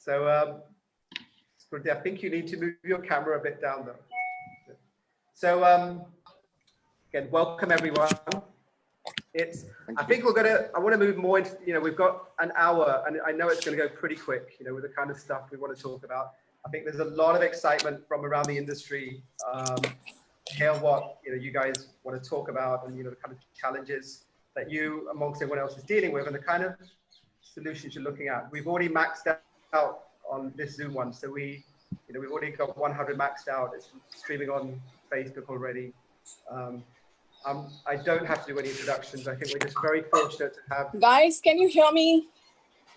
So, Spoorthy, I think you need to move your camera a bit down though. So, again, welcome everyone. I think I want to move more into, we've got an hour and I know it's going to go pretty quick, with the kind of stuff we want to talk about. I think there's a lot of excitement from around the industry. Hear what, you guys want to talk about and, the kind of challenges that you amongst everyone else is dealing with and the kind of solutions you're looking at. We've already maxed out on this Zoom one. So we've already got 100 maxed out. It's streaming on Facebook already. I don't have to do any introductions. I think we're just very fortunate to have. Guys, can you hear me?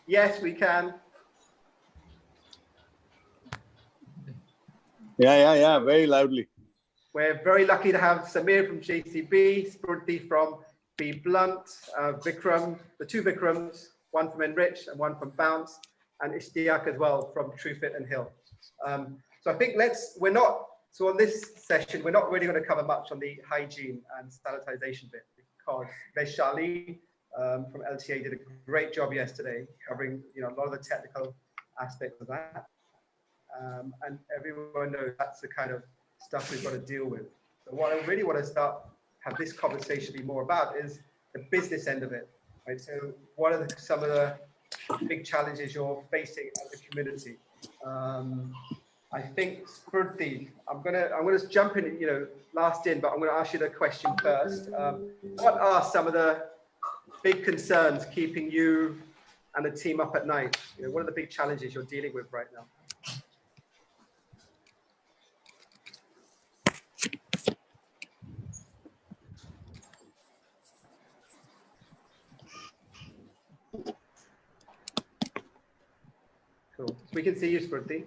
Yes, we can. Yeah, very loudly. We're very lucky to have Samir from JCB, Spoorthy from BBlunt, Vikram, the two Vikrams, one from Enrich and one from Bounce, and Ishtayak as well from Truefitt and Hill. So I think so on this session, we're not really going to cover much on the hygiene and sanitization bit because Vaishali from LTA did a great job yesterday covering a lot of the technical aspects of that. And everyone knows that's the kind of stuff we've got to deal with. So what I really want to have this conversation be more about is the business end of it. Right? So what are some of the big challenges you're facing as a community? I think Spoorthy, I'm gonna jump in, last in, but I'm gonna ask you the question first. What are some of the big concerns keeping you and the team up at night? What are the big challenges you're dealing with right now? Cool. So we can see you, Spoorthy.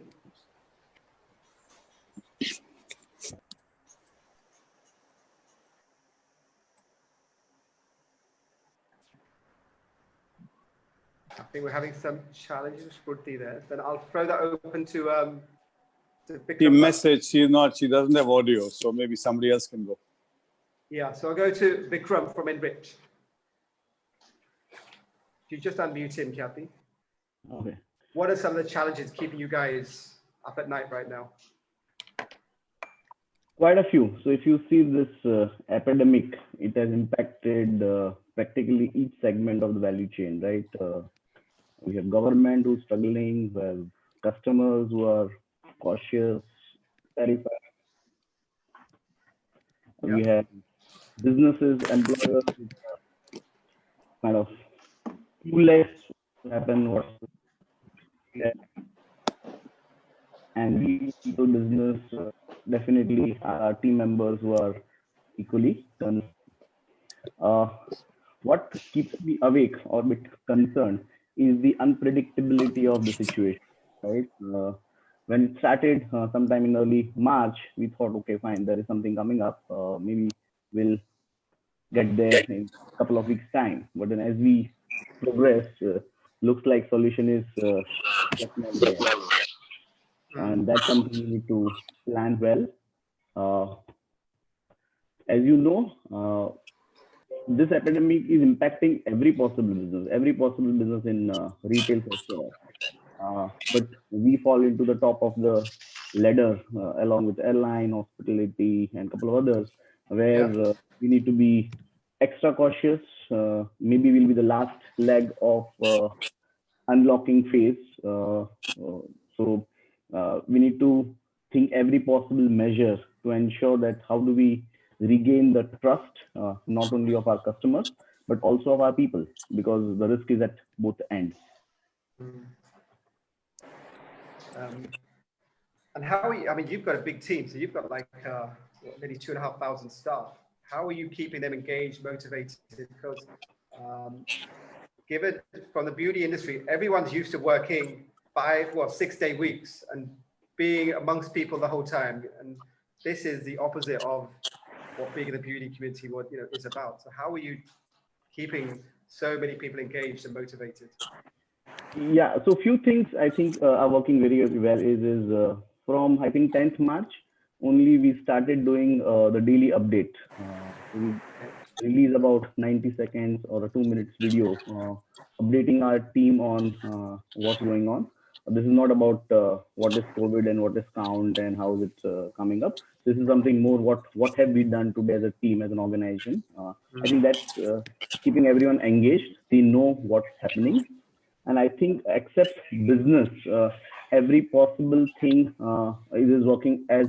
I think we're having some challenges with Spoorthy there. Then I'll throw that open to Vikram. The message, she doesn't have audio, so maybe somebody else can go. Yeah, so I'll go to Vikram from Enrich. You just unmute him, Kathy. Okay. What are some of the challenges keeping you guys up at night right now? Quite a few. So if you see this epidemic, it has impacted practically each segment of the value chain, right? We have government who's struggling, we have customers who are cautious, terrified. Yeah. We have businesses, employers, kind of clueless what happen, and we people business definitely are team members who are equally concerned. What keeps me awake or a bit concerned is the unpredictability of the situation, right? When it started sometime in early March, we thought, okay, fine, there is something coming up. Maybe we'll get there in a couple of weeks' time. But then as we progress, looks like solution is definitely there. And that's something we need to plan well. As you know, this epidemic is impacting every possible business in retail sector. But we fall into the top of the ladder along with airline, hospitality, and a couple of others, where we need to be extra cautious. Maybe we'll be the last leg of unlocking phase. So we need to think every possible measure to ensure that how do we regain the trust, not only of our customers, but also of our people, because the risk is at both ends. And how are you, I mean, you've got a big team, so you've got like nearly 2,500 staff. How are you keeping them engaged, motivated? Because given from the beauty industry, everyone's used to working 6-day weeks and being amongst people the whole time. And this is the opposite of what being in the beauty community is about. So how are you keeping so many people engaged and motivated? Yeah, so few things I think are working very well is from I think 10th March only we started doing the daily update. We release about 90 seconds or a 2 minutes video updating our team on what's going on. This is not about what is COVID and what is count and how is it coming up. This is something more what have we done today as a team, as an organization. I think that's keeping everyone engaged. They know what's happening, and I think except business, every possible thing is working as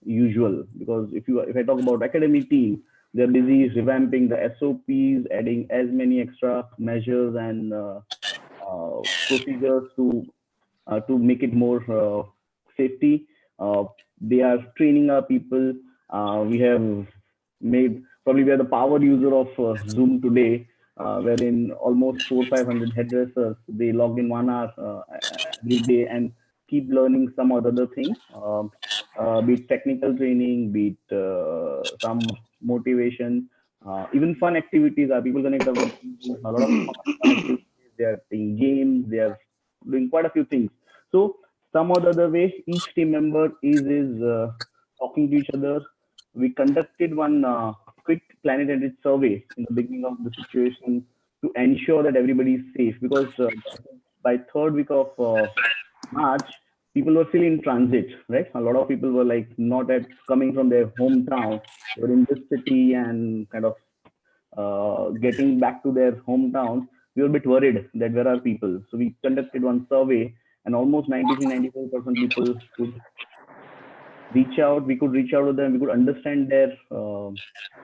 usual. Because if I talk about academy team, they're busy revamping the SOPs, adding as many extra measures and procedures to make it more safety. They are training our people. We have made, probably we are the power user of Zoom today, wherein almost 400-500 hairdressers, they log in 1 hour every day and keep learning some or the other thing, be it technical training, be it some motivation, even fun activities. Are people connect up with a lot of fun activities. They are playing games. They are doing quite a few things. So some or the other way, each team member is talking to each other. We conducted one quick Planet Edit survey in the beginning of the situation to ensure that everybody is safe, because by third week of March, people were still in transit, right? A lot of people were like not at coming from their hometown. They were in this city and kind of getting back to their hometowns. We were a bit worried that where are people. So we conducted one survey, and almost 93-94% people could reach out. We could reach out to them. We could understand their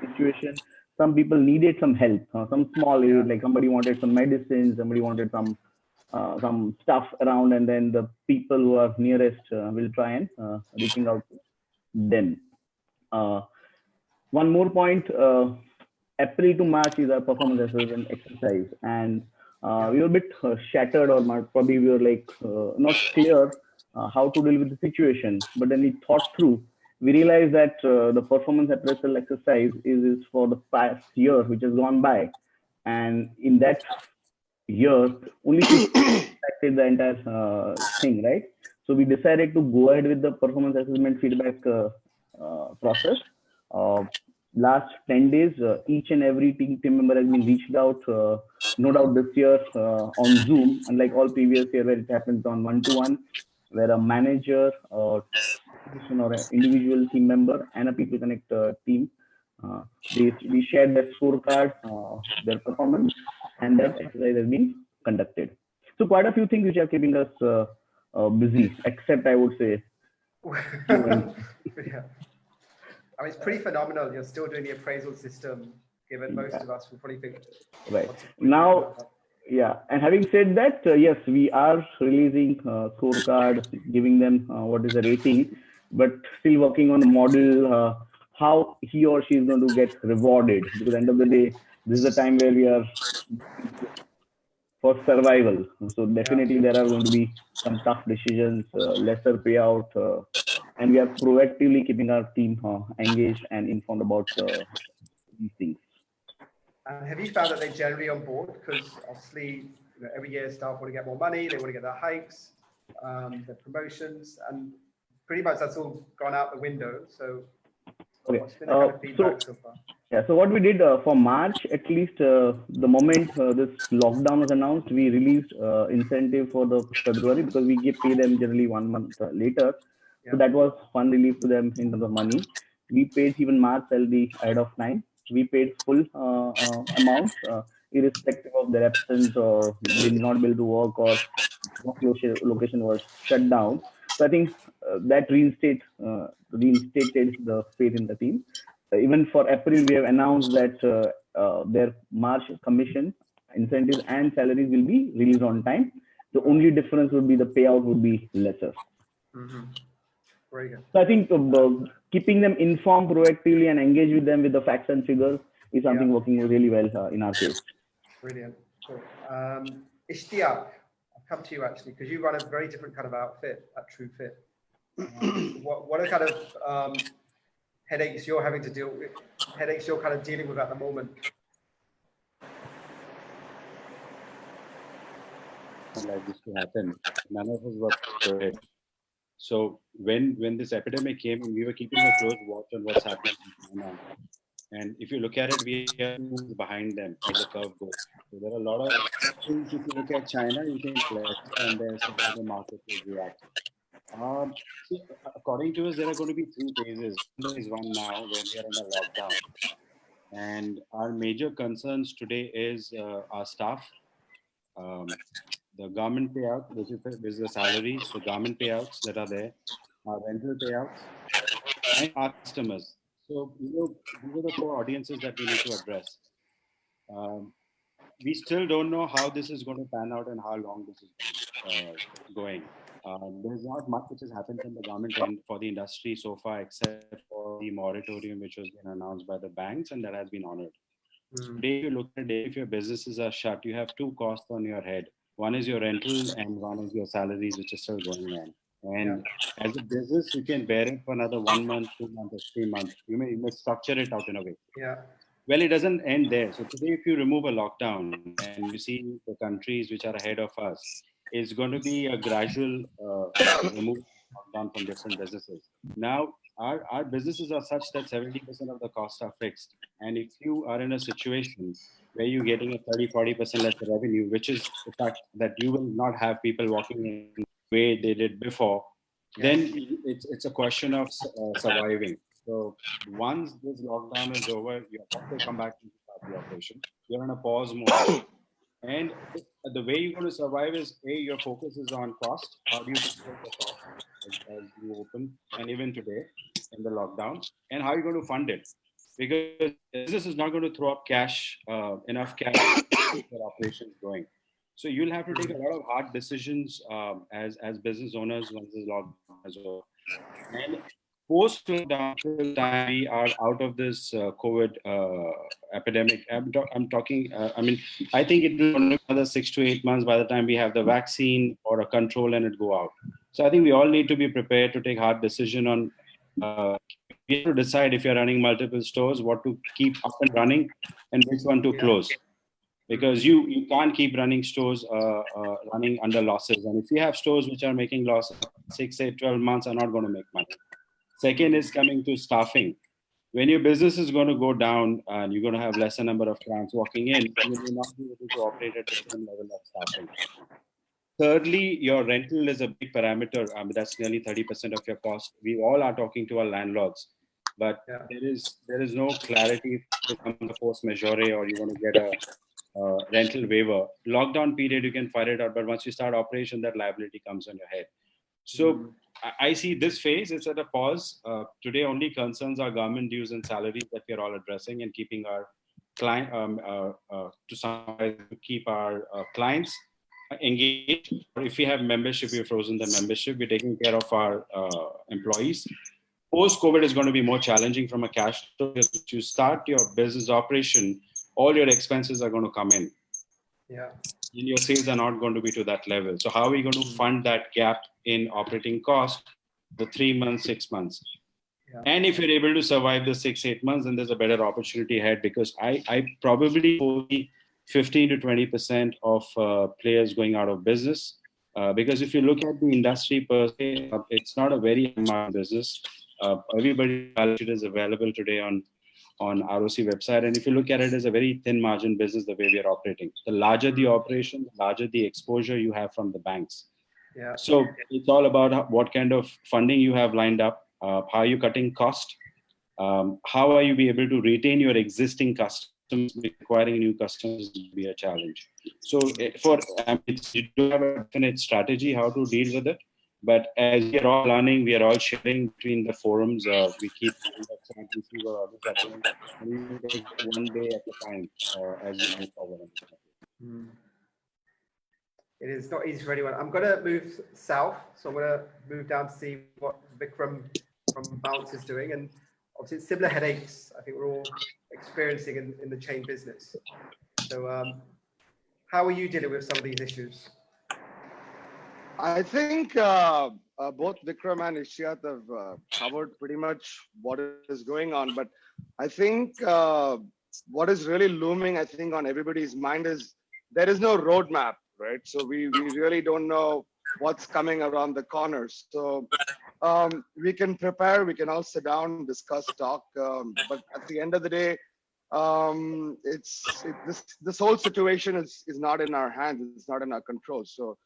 situation. Some people needed some help, some small aid, like somebody wanted some medicine, somebody wanted some stuff around, and then the people who are nearest will try and reaching out to them. One more point, April to March is our performance assessment exercise, and we were a bit shattered, or probably we were like not clear how to deal with the situation. But then we thought through, we realized that the performance appraisal exercise is for the past year which has gone by, and in that year only 50 impacted the entire thing, right? So we decided to go ahead with the performance assessment feedback process. Last 10 days, each and every team member has been reached out. No doubt this year on Zoom, unlike all previous year where it happens on one-to-one, where a manager or an individual team member and a People Connect team, we shared their scorecard, their performance, and that exercise has been conducted. So quite a few things which are keeping us busy, except I would say. Yeah. I mean, it's pretty phenomenal. You're still doing the appraisal system, given most of us will probably think. Right. Now, yeah. And having said that, yes, we are releasing scorecard, giving them what is the rating, but still working on a model, how he or she is going to get rewarded. Because at the end of the day, this is the time where we are for survival. So definitely there are going to be some tough decisions, lesser payout, and we are proactively keeping our team engaged and informed about these things. And have you found that they generally on board? Because obviously, every year staff want to get more money, they want to get their hikes, their promotions, and pretty much that's all gone out the window. So okay. What's been the kind of feedback so far? Yeah, so what we did for March, at least the moment this lockdown was announced, we released incentive for the February, because we pay them generally 1 month later. Yeah. So that was fun relief to them in terms of money. We paid even March salary ahead of time. We paid full amount, irrespective of their absence, or they did not be able to work, or location was shut down. So I think that reinstated the faith in the team. Even for April, we have announced that their March commission, incentives, and salaries will be released on time. The only difference would be the payout would be lesser. Mm-hmm. Very good. So I think keeping them informed proactively and engage with them with the facts and figures is something working really well in our case. Brilliant. Cool. Ishtayak, I'll come to you actually, because you run a very different kind of outfit at Truefitt. What are kind of headaches you're having to deal with, headaches you're kind of dealing with at the moment? Like this to happen, none of us were prepared. So when this epidemic came, we were keeping a close watch on what's happening in China. And if you look at it, we are 2 months behind them as the curve goes. So there are a lot of things. If you look at China, you can collect from there, so how the market will react. So according to us, there are going to be 3 phases. There is one now where we are in a lockdown. And our major concerns today is our staff, um, the government payout, which is the salaries, the government payouts that are there, our rental payouts, and our customers. So, these are the 4 audiences that we need to address. Um, we still don't know how this is going to pan out and how long this is going. There's not much which has happened from the government end for the industry so far, except for the moratorium which was been announced by the banks and that has been honored. So today, if you look at it, if your businesses are shut, you have 2 costs on your head. One is your rental and one is your salaries, which is still going on. And as a business, you can bear it for another 1 month, 2 months, or 3 months. You may structure it out in a way. Yeah. Well, it doesn't end there. So today, if you remove a lockdown and you see the countries which are ahead of us, it's going to be a gradual removal of lockdown from different businesses. Now, our businesses are such that 70% of the costs are fixed. And if you are in a situation where you're getting a 30-40% less revenue, which is the fact that you will not have people walking in the way they did before, then it's a question of surviving. So once this lockdown is over, you have to come back and start the operation. You're in a pause mode. And the way you're going to survive is, A, your focus is on cost. How do you control the cost as you open, and even today in the lockdown, and how are you going to fund it? Because business is not going to throw up cash, enough cash to keep your operations going. So you'll have to take a lot of hard decisions as business owners once this lockdown is over. And post lockdown, till time we are out of this COVID epidemic. I'm talking. I mean, I think it will only be another 6 to 8 months by the time we have the vaccine or a control and it go out. So I think we all need to be prepared to take hard decision on. We have to decide, if you're running multiple stores, what to keep up and running and which one to close. Because you can't keep running stores running under losses. And if you have stores which are making losses, 6, 8, 12 months are not going to make money. Second is coming to staffing. When your business is going to go down and you're going to have lesser number of clients walking in, you will not be able to operate at the same level of staffing. Thirdly, your rental is a big parameter. That's nearly 30% of your cost. We all are talking to our landlords, but there is no clarity if it comes to force majeure or you want to get a rental waiver. Lockdown period, you can fight it out, but once you start operation, that liability comes on your head. So I see this phase, it's at a pause. Today only concerns our government dues and salaries that we are all addressing and keeping our client, to keep our clients engaged. Or if we have membership, we've frozen the membership, we're taking care of our employees. Post-COVID is going to be more challenging from a cash flow, because if you start your business operation, all your expenses are going to come in. Yeah. And your sales are not going to be to that level. So how are we going to fund that gap in operating cost the 3 months, 6 months? Yeah. And if you're able to survive the 6, 8 months, then there's a better opportunity ahead, because I probably foresee 15 to 20% of players going out of business. Because if you look at the industry per se, it's not a very high business. Everybody's balance sheet is available today on ROC website. And if you look at it as a very thin margin business, the way we are operating, the larger the operation, the larger the exposure you have from the banks. Yeah. So it's all about what kind of funding you have lined up, how are you cutting cost, how are you be able to retain your existing customers. Acquiring new customers will be a challenge. So you do have a definite strategy how to deal with it. But as we are all learning, we are all sharing between the forums. We keep and we take one day at a time as we move forward. It is not easy for anyone. I'm going to move south, so I'm going to move down to see what Vikram from Bounce is doing. And obviously, it's similar headaches I think we're all experiencing in the chain business. So how are you dealing with some of these issues? I think both Vikram and Ishtayak have covered pretty much what is going on. But I think what is really looming, I think, on everybody's mind is there is no roadmap, right? So we really don't know what's coming around the corner. So we can prepare, we can all sit down, discuss, talk. But at the end of the day, this whole situation is not in our hands. It's not in our control. So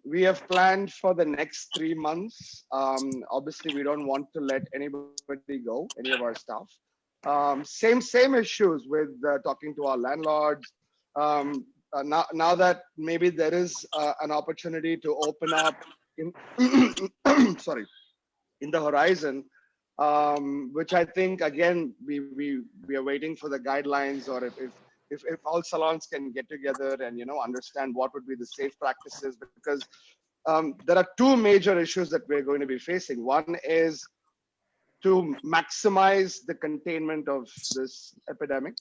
we have planned for the next 3 months. Obviously, we don't want to let anybody go, any of our staff. Same issues with talking to our landlords. Now that maybe there is an opportunity to open up in sorry, in the horizon, which I think again we are waiting for the guidelines, or if all salons can get together and understand what would be the safe practices, because there are two major issues that we're going to be facing. One is to maximize the containment of this epidemic,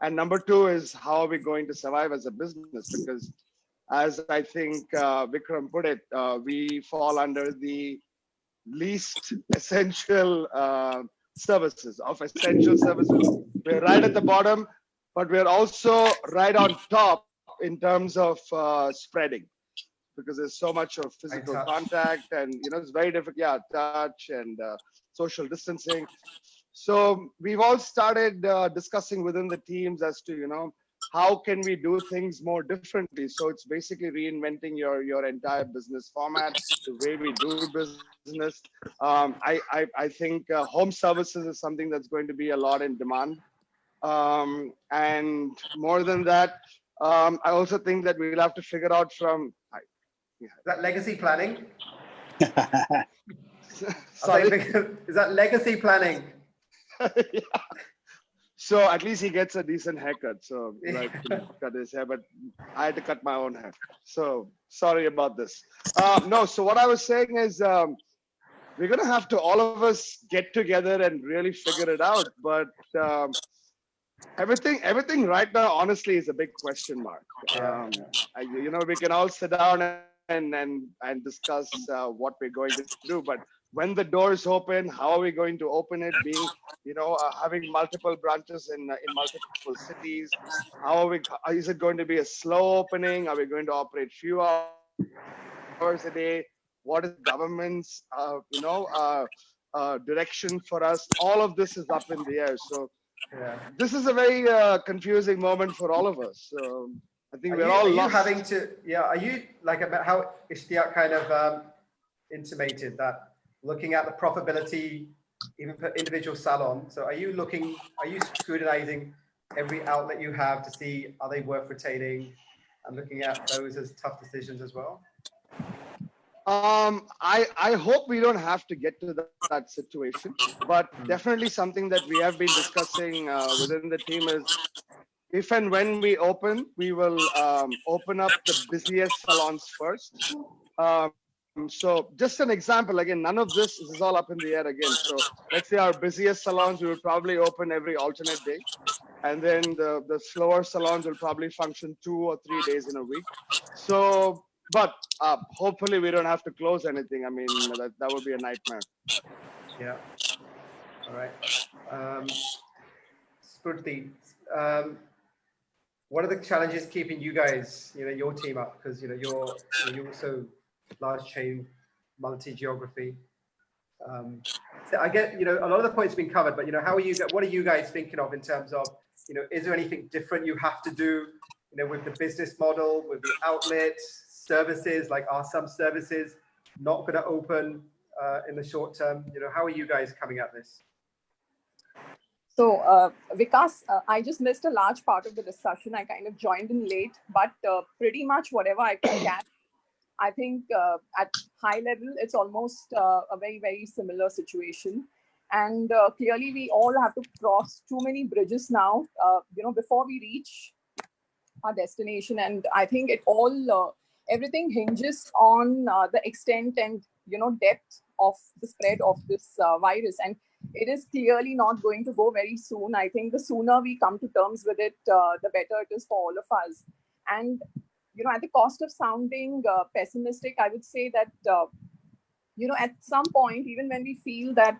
and number two is how are we going to survive as a business, because as I think Vikram put it, we fall under the least essential services of essential services. We're right at the bottom, but we're also right on top in terms of spreading, because there's so much of physical contact, and it's very difficult. Yeah, touch and social distancing. So we've all started discussing within the teams as to how can we do things more differently. So it's basically reinventing your entire business format, the way we do business. I think home services is something that's going to be a lot in demand. And more than that, I also think that we'll have to figure out from... Is that legacy planning? Sorry? Is that legacy planning? Yeah. So at least he gets a decent haircut. So like, cut his hair, but I had to cut my own hair. So sorry about this. No, so what I was saying is we're going to have to, all of us, get together and really figure it out. But everything right now, honestly, is a big question mark. We can all sit down and discuss what we're going to do, but when the doors open, how are we going to open it? Being, having multiple branches in multiple cities, is it going to be a slow opening? Are we going to operate few hours a day? What is government's, direction for us? All of this is up in the air. So this is a very confusing moment for all of us. So I think we're all lost. Are you like about how Ishtayak kind of intimated that looking at the profitability even for individual salons? So are you scrutinizing every outlet you have to see are they worth retaining, and looking at those as tough decisions as well? I hope we don't have to get to that situation, but definitely something that we have been discussing within the team is, if and when we open, we will open up the busiest salons first. So just an example, again, none of this is all up in the air again. So let's say our busiest salons, we will probably open every alternate day. And then the slower salons will probably function 2 or 3 days in a week. So, but hopefully we don't have to close anything. I mean, that would be a nightmare. Yeah. All right. Spoorthy, what are the challenges keeping you guys, your team up? Because you're also large chain, multi-geography. So I get a lot of the points have been covered, but what are you guys thinking of in terms of is there anything different you have to do with the business model, with the outlets, services? Like, are some services not going to open in the short term? How are you guys coming at this? So, Vikas, I just missed a large part of the discussion. I kind of joined in late, but pretty much whatever I can catch, I think at high level, it's almost a very, very similar situation. And clearly, we all have to cross too many bridges now, before we reach our destination. And I think it all, everything hinges on the extent and, depth of the spread of this virus. And it is clearly not going to go very soon. I think the sooner we come to terms with it, the better it is for all of us. And, at the cost of sounding pessimistic, I would say that, at some point, even when we feel that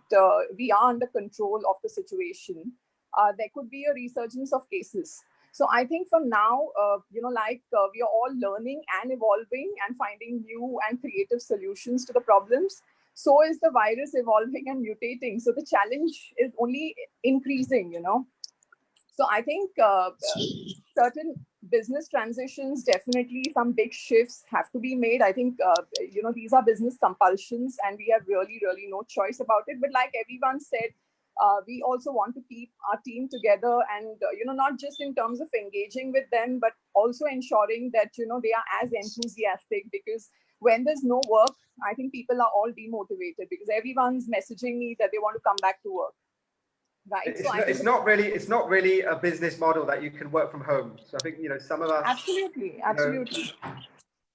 we are under control of the situation, there could be a resurgence of cases. So I think for now, we are all learning and evolving and finding new and creative solutions to the problems. so is the virus evolving and mutating. So the challenge is only increasing, you know. So I think certain business transitions, definitely some big shifts have to be made. I think, you know, these are business compulsions and we have really, really no choice about it. But like everyone said, we also want to keep our team together and, you know, not just in terms of engaging with them, but also ensuring that, you know, they are as enthusiastic, because when there's no work, I think people are all demotivated because everyone's messaging me that they want to come back to work. Right. It's not really a business model that you can work from home. So I think, you know, some of us. Absolutely.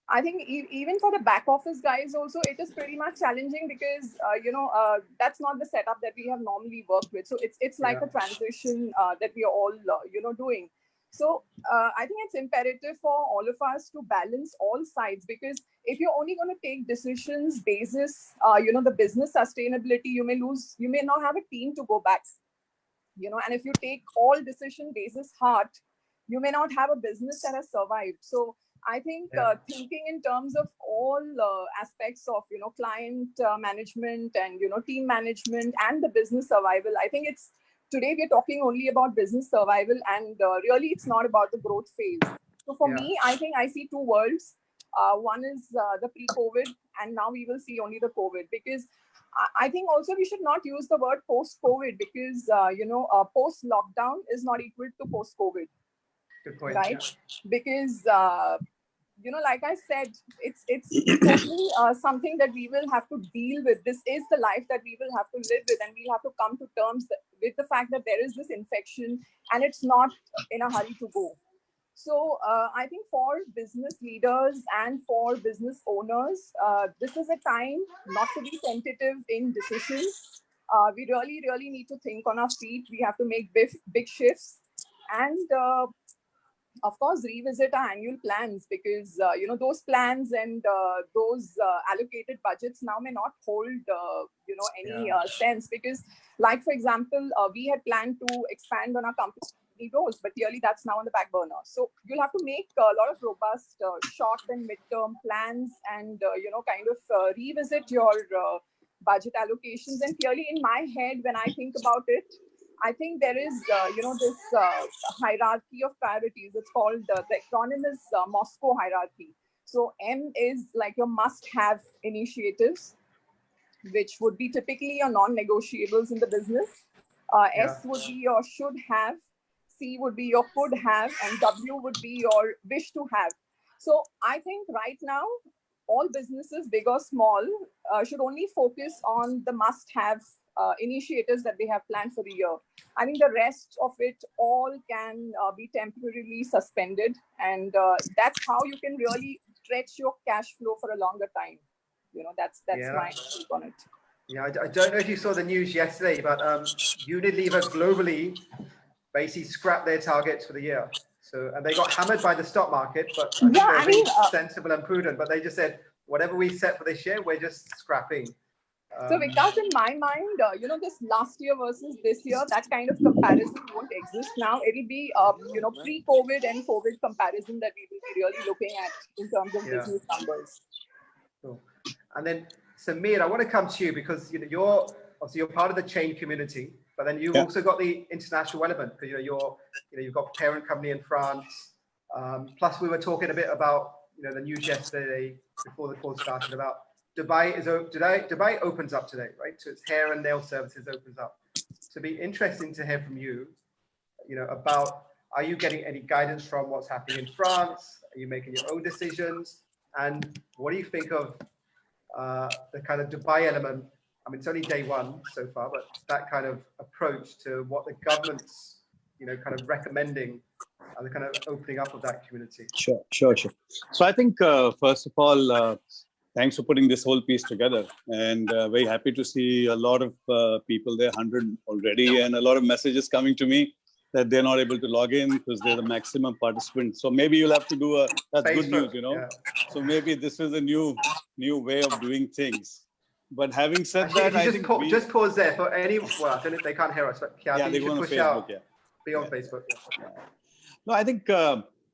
I think even for the back office guys also, it is pretty much challenging because, you know, that's not the setup that we have normally worked with. So it's like a transition that we are all, you know, doing. So I think it's imperative for all of us to balance all sides, because if you're only going to take decisions basis, you know, the business sustainability, you may not have a team to go back. You know, and if you take all decision basis heart, you may not have a business that has survived. So I think thinking in terms of all aspects of, you know, client management and, you know, team management and the business survival, I think it's today we're talking only about business survival, and really it's not about the growth phase. So for me, I think I see two worlds. One is the pre-COVID, and now we will see only the COVID, because I think also we should not use the word post-COVID, because, you know, post-lockdown is not equal to post-COVID. Good point. Right? Yeah. Because, you know, like I said, it's totally something that we will have to deal with. This is the life that we will have to live with, and we'll have to come to terms with the fact that there is this infection and it's not in a hurry to go. So I think for business leaders and for business owners, this is a time not to be tentative in decisions. We really, really need to think on our feet. We have to make big shifts, and of course, revisit our annual plans, because, you know, those plans and those allocated budgets now may not hold, you know, any sense, because, like, for example, we had planned to expand on our company goals, but clearly that's now on the back burner. So you'll have to make a lot of robust short and mid-term plans and, you know, kind of revisit your budget allocations. And clearly in my head, when I think about it, I think there is, you know, this hierarchy of priorities. It's called, the acronym is Moscow hierarchy. So M is like your must-have initiatives, which would be typically your non-negotiables in the business. S would be your should have. C would be your could have, and W would be your wish to have. So I think right now, all businesses, big or small, should only focus on the must-have initiatives that they have planned for the year. I think the rest of it all can be temporarily suspended, and that's how you can really stretch your cash flow for a longer time. You know, that's my take on it. Yeah, I don't know if you saw the news yesterday, but Unilever globally basically scrapped their targets for the year. So, and they got hammered by the stock market, but I think they're being sensible and prudent. But they just said, whatever we set for this year, we're just scrapping. So Vikas, in my mind, you know, this last year versus this year, that kind of comparison won't exist now. It'll be, you know, pre-COVID and COVID comparison that we will be really looking at in terms of business numbers. Cool. And then Samir, I want to come to you because, you know, you're part of the chain community, but then you've also got the international element, because, you know, you've got a parent company in France. Plus we were talking a bit about, you know, the news yesterday before the call started about Dubai opens up today, right? So its hair and nail services opens up. So it'd be interesting to hear from you, you know, about, are you getting any guidance from what's happening in France? Are you making your own decisions? And what do you think of the kind of Dubai element? I mean, it's only day one so far, but that kind of approach to what the government's, you know, kind of recommending, the kind of opening up of that community. Sure. So I think, first of all, thanks for putting this whole piece together, and very happy to see a lot of people there, 100 already, and a lot of messages coming to me that they're not able to log in because they're the maximum participants. So maybe you'll have to do that's Facebook, good news, you know. Yeah. So maybe this is a new way of doing things. But having said that, I think just pause there for any. Well, I don't know if they can't hear us, but they go on Facebook. Be on Facebook. No, I think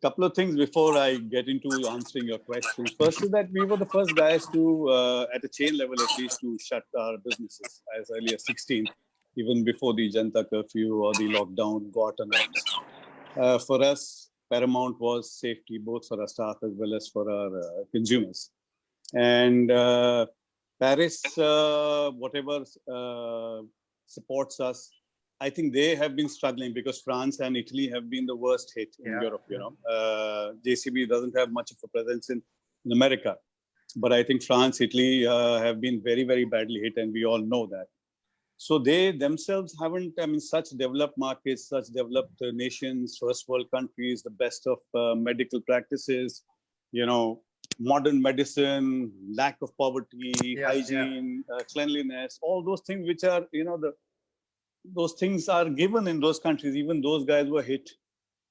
couple of things before I get into answering your questions. First is that we were the first guys to, at a chain level at least, to shut our businesses as early as 16th, even before the Janta curfew or the lockdown got announced. For us, paramount was safety, both for our staff as well as for our consumers. And Paris, whatever supports us, I think they have been struggling because France and Italy have been the worst hit in Europe. You know, JCB doesn't have much of a presence in America, but I think France, Italy have been very, very badly hit, and we all know that. So they themselves haven't, I mean, such developed markets, such developed nations, first world countries, the best of medical practices, you know, modern medicine, lack of poverty, hygiene, cleanliness, all those things which are, you know, those things are given in those countries. Even those guys were hit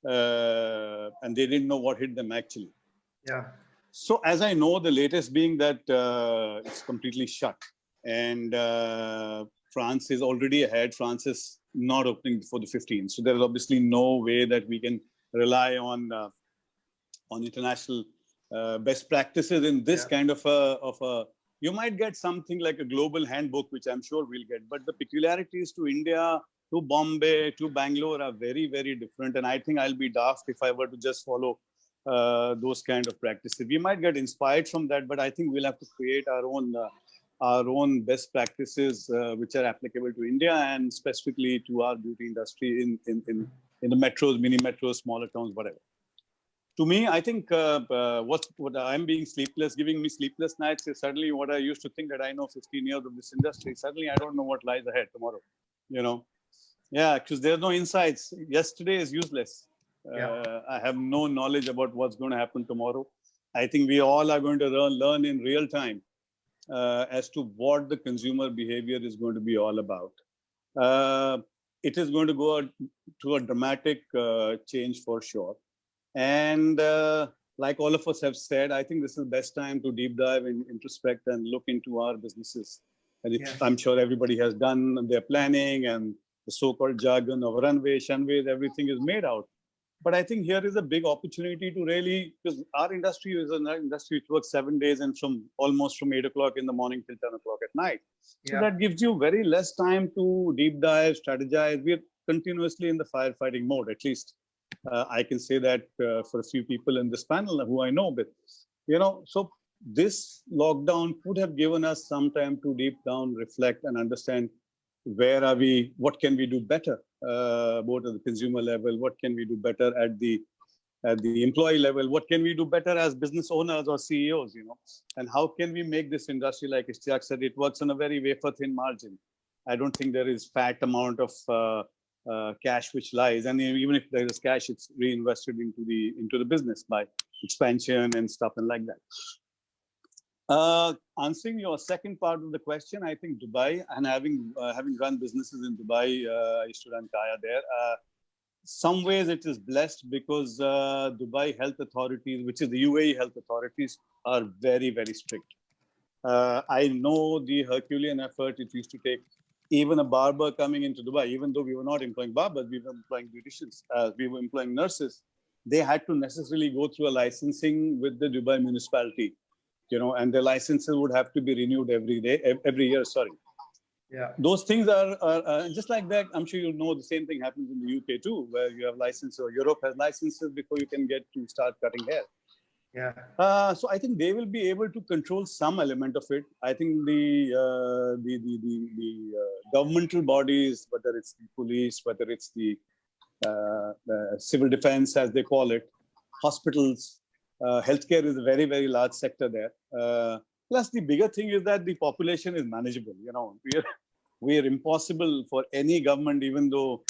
and they didn't know what hit them actually. Yeah. So as I know, the latest being that it's completely shut, and France is already ahead. France is not opening before the 15th. So there's obviously no way that we can rely on international best practices in this kind of a, you might get something like a global handbook, which I'm sure we'll get, but the peculiarities to India, to Bombay, to Bangalore are very, very different. And I think I'll be daft if I were to just follow those kind of practices. We might get inspired from that, but I think we'll have to create our own best practices, which are applicable to India and specifically to our beauty industry in the metros, mini metros, smaller towns, whatever. To me, I think what I'm being sleepless, giving me sleepless nights is suddenly what I used to think that I know 15 years of this industry. Suddenly, I don't know what lies ahead tomorrow, you know? Yeah, because there's no insights. Yesterday is useless. I have no knowledge about what's going to happen tomorrow. I think we all are going to learn in real time as to what the consumer behavior is going to be all about. It is going to go to a dramatic change for sure. And like all of us have said, I think this is the best time to deep dive and introspect and look into our businesses. And I'm sure everybody has done their planning and the so-called jargon of runway, shunways, everything is made out. But I think here is a big opportunity to really, because our industry is an industry which works 7 days and almost from 8 o'clock in the morning till 10 o'clock at night. So that gives you very less time to deep dive, strategize. We're continuously in the firefighting mode, at least. I can say that for a few people in this panel who I know, but you know, so this lockdown could have given us some time to deep down reflect and understand where are we, what can we do better, both at the consumer level, what can we do better at the employee level, what can we do better as business owners or CEOs, you know, and how can we make this industry, like Ishtayak said, it works on a very wafer thin margin. I don't think there is fat amount of cash which lies, and even if there is cash, it's reinvested into the business by expansion and stuff and like that. Answering your second part of the question, I think Dubai, and having run businesses in Dubai, I used to run Kaya there. Some ways it is blessed because Dubai health authorities, which is the UAE health authorities, are very, very strict. I know the Herculean effort it used to take. Even a barber coming into Dubai, even though we were not employing barbers, we were employing beauticians, we were employing nurses. They had to necessarily go through a licensing with the Dubai municipality, you know, and the licenses would have to be renewed every year. Sorry. Yeah. Those things are just like that. I'm sure you know the same thing happens in the UK too, where you have licenses, or Europe has licenses before you can get to start cutting hair. Yeah. So I think they will be able to control some element of it. I think the governmental bodies, whether it's the police, whether it's the civil defense, as they call it, hospitals, healthcare is a very, very large sector there. Plus, the bigger thing is that the population is manageable. You know, we are impossible for any government, even though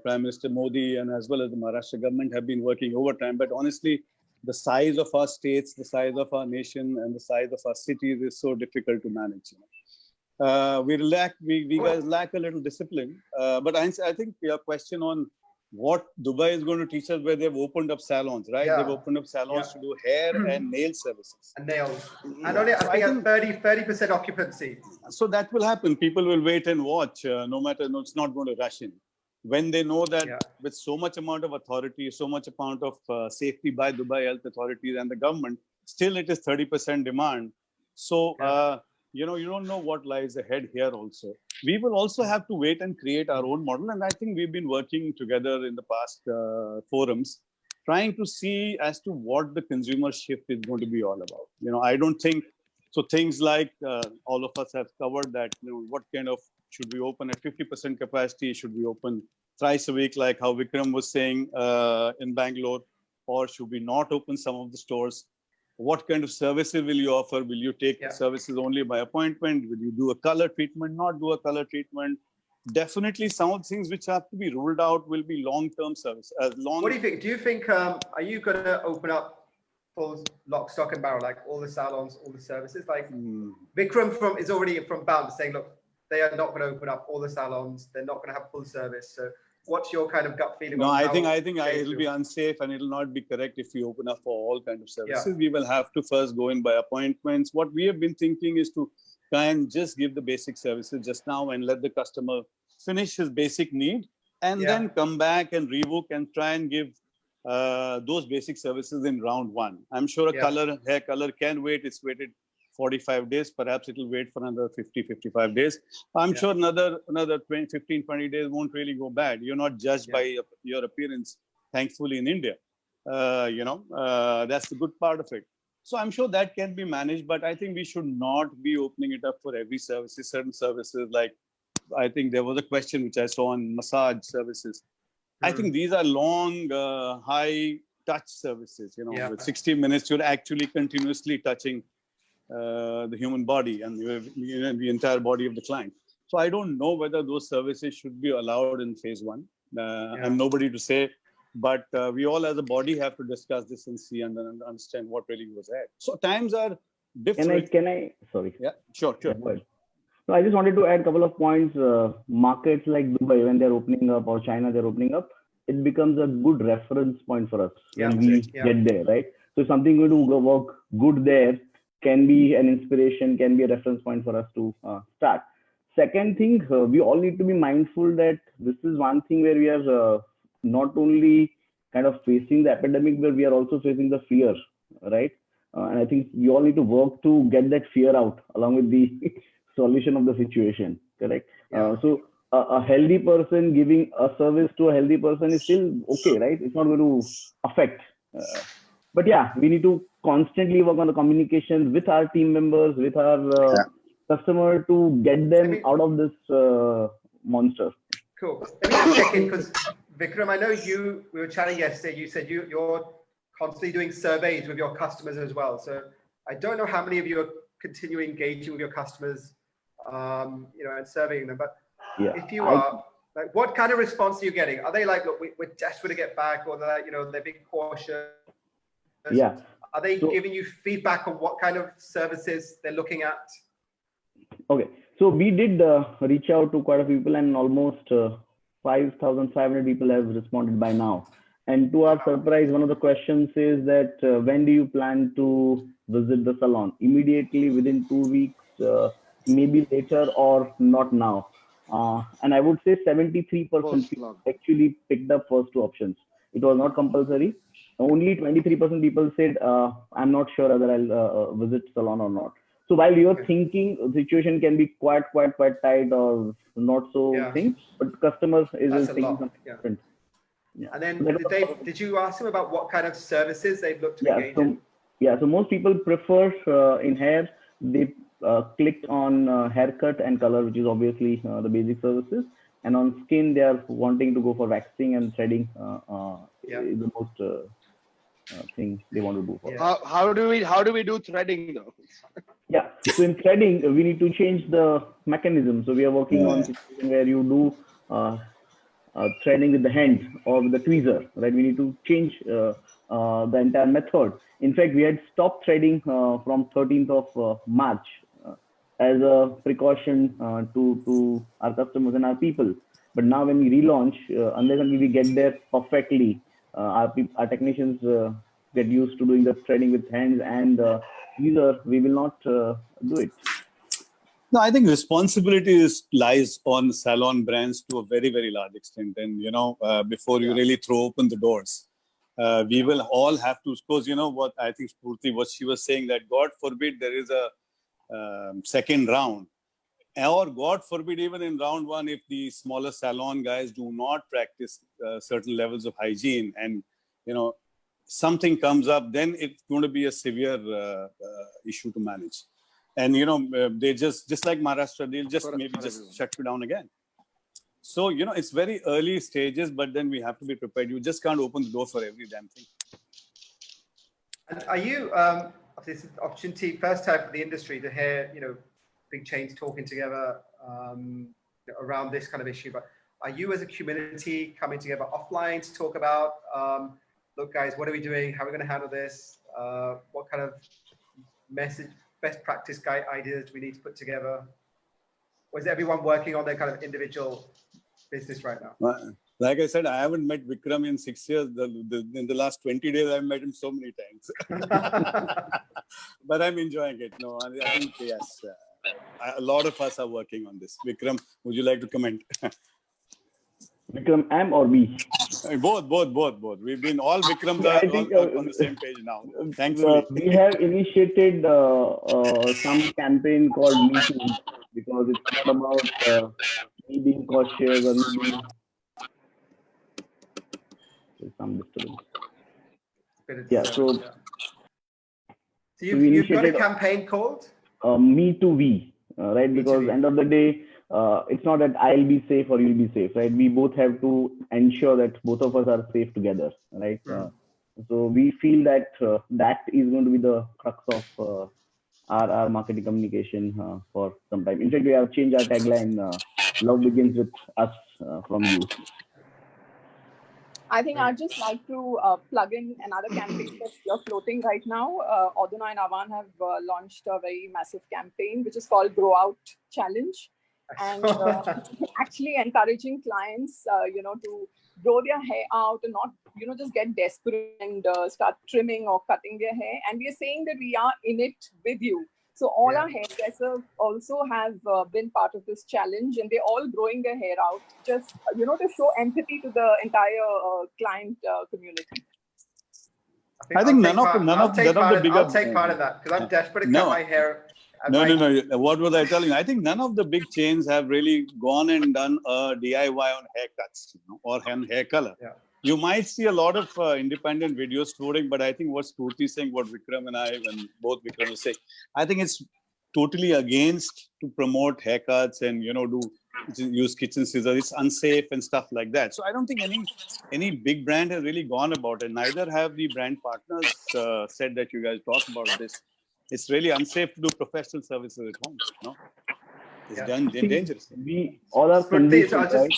Prime Minister Modi and as well as the Maharashtra government have been working overtime. But honestly, the size of our states, the size of our nation, and the size of our cities is so difficult to manage. You know? We guys lack a little discipline. But I think your question on what Dubai is going to teach us, where they've opened up salons, right? They've opened up salons to do hair and nail services. And nails. And only, I think, 30% occupancy. So that will happen. People will wait and watch, no matter, it's not going to rush in. when they know that Yeah. with so much amount of authority, so much amount of safety by Dubai health authorities and the government, still it is 30% demand. So, you know, you don't know what lies ahead here also. We will also have to wait and create our own model. And I think we've been working together in the past forums, trying to see as to what the consumer shift is going to be all about. You know, I don't think, so things like all of us have covered that, you know, what kind of, should we open at 50% capacity? Should we open thrice a week, like how Vikram was saying in Bangalore? Or should we not open some of the stores? What kind of services will you offer? Will you take services only by appointment? Will you do a color treatment, not do a color treatment? Definitely some of the things which have to be ruled out will be long-term service. What do you think? Do you think, are you going to open up full lock, stock and barrel, like all the salons, all the services? Like Vikram is already from Bounce saying, look, they are not going to open up all the salons. They're not going to have full service. So what's your kind of gut feeling? No, I think it'll be unsafe and it'll not be correct if we open up for all kinds of services. We will have to first go in by appointments. What we have been thinking is to try and just give the basic services just now and let the customer finish his basic need and then come back and rebook and try and give those basic services in round one. I'm sure hair color can wait. It's waited 45 days. Perhaps it will wait for another 55 days. I'm sure another 15, 20 days won't really go bad. You're not judged by your appearance, thankfully, in India. You know, that's the good part of it. So I'm sure that can be managed, but I think we should not be opening it up for every services. Certain services, like I think there was a question which I saw on massage services. I think these are long, high touch services, you know, with 60 minutes, you're actually continuously touching the human body and the entire body of the client. So I don't know whether those services should be allowed in phase one. I'm nobody to say, but we all as a body have to discuss this and see and then understand what really was ahead. So times are different. Can I sorry. Yeah, sure. So I just wanted to add a couple of points. Markets like Dubai, when they're opening up, or China, they're opening up, it becomes a good reference point for us when we get there, right? So if something going to work good there, can be an inspiration, can be a reference point for us to start. Second thing, we all need to be mindful that this is one thing where we are not only kind of facing the epidemic, but we are also facing the fear, right? And I think we all need to work to get that fear out along with the solution of the situation, correct? So a healthy person giving a service to a healthy person is still okay, right? It's not going to affect. But yeah, we need to constantly work on the communication with our team members, with our customer to get them out of this monster. Cool. Let me just check in because Vikram, I know we were chatting yesterday. You said you're constantly doing surveys with your customers as well. So I don't know how many of you are continually engaging with your customers, you know, and surveying them. But if you are, like, what kind of response are you getting? Are they like, look, we're desperate to get back, or they're, you know, they're being cautious? Yeah. Are they giving you feedback on what kind of services they're looking at? Okay. So we did reach out to quite a few people, and almost 5,500 people have responded by now. And to our surprise, one of the questions is that when do you plan to visit the salon? Immediately, within 2 weeks, maybe later, or not now. And I would say 73% people actually picked up first two options. It was not compulsory. Only 23% people said, I'm not sure whether I'll visit salon or not. So while you're thinking, the situation can be quite tight or not so thing, but customers isn't thinking something different. And then did you ask them about what kind of services they'd look to engage in? Yeah, so most people prefer in hair, they clicked on haircut and color, which is obviously the basic services. And on skin, they are wanting to go for waxing and threading is the most thing they want to do. For how do we do threading though? Yeah, so in threading, we need to change the mechanism. So we are working on a situation where you do threading with the hand or with the tweezer, right? We need to change the entire method. In fact, we had stopped threading from 13th of March as a precaution to our customers and our people. But now when we relaunch, unless we get there perfectly, our technicians get used to doing the threading with hands and tweezer, we will not do it. No, I think responsibility lies on salon brands to a very, very large extent. And, before you really throw open the doors, we will all have to, suppose, what I think Spoorthy, what she was saying, that God forbid there is a second round. Or God forbid, even in round one, if the smaller salon guys do not practice certain levels of hygiene and, something comes up, then it's going to be a severe issue to manage. And, they just like Maharashtra, they'll just shut you down again. So, it's very early stages, but then we have to be prepared. You just can't open the door for every damn thing. And are you, this is an opportunity, first time for the industry to hear, big chains talking together around this kind of issue, but are you as a community coming together offline to talk about, look guys, what are we doing? How are we going to handle this? What kind of message, best practice guide ideas do we need to put together? Or is everyone working on their kind of individual business right now? Like I said, I haven't met Vikram in 6 years. In the last 20 days, I've met him so many times. But I'm enjoying it. No, I think, yes, a lot of us are working on this. Vikram, would you like to comment? Vikram, M or B? Both. We've been all Vikrams are on the same page now. Thankfully. We have initiated some campaign called Me Too, because it's not about me being cautious or me being... There's some disturbance. Yeah, so you've got a campaign called? Me Too We, right? Me because Too end of the day, it's not that I'll be safe or you'll be safe, right? We both have to ensure that both of us are safe together, right? So we feel that that is going to be the crux of our marketing communication for some time. In fact, we have changed our tagline, love begins with us from you. I think I'd just like to plug in another campaign that you're floating right now. Oduna and Avan have launched a very massive campaign, which is called Grow Out Challenge. And actually encouraging clients, to grow their hair out and not, just get desperate and start trimming or cutting their hair. And we are saying that we are in it with you. So all our hairdressers also have been part of this challenge, and they're all growing their hair out, just, to show empathy to the entire client community. I think none of the bigger... I'll take part of that, because I'm desperate to cut my hair. No. What was I telling you? I think none of the big chains have really gone and done a DIY on haircuts, or hair color. Yeah. You might see a lot of independent videos touring, but I think what Spoorthy is saying, what Vikram and I, and both Vikram are saying, I think it's totally against to promote haircuts and, use kitchen scissors. It's unsafe and stuff like that. So I don't think any big brand has really gone about it. Neither have the brand partners said that you guys talk about this. It's really unsafe to do professional services at home. It's dangerous. We all are conditioned, right?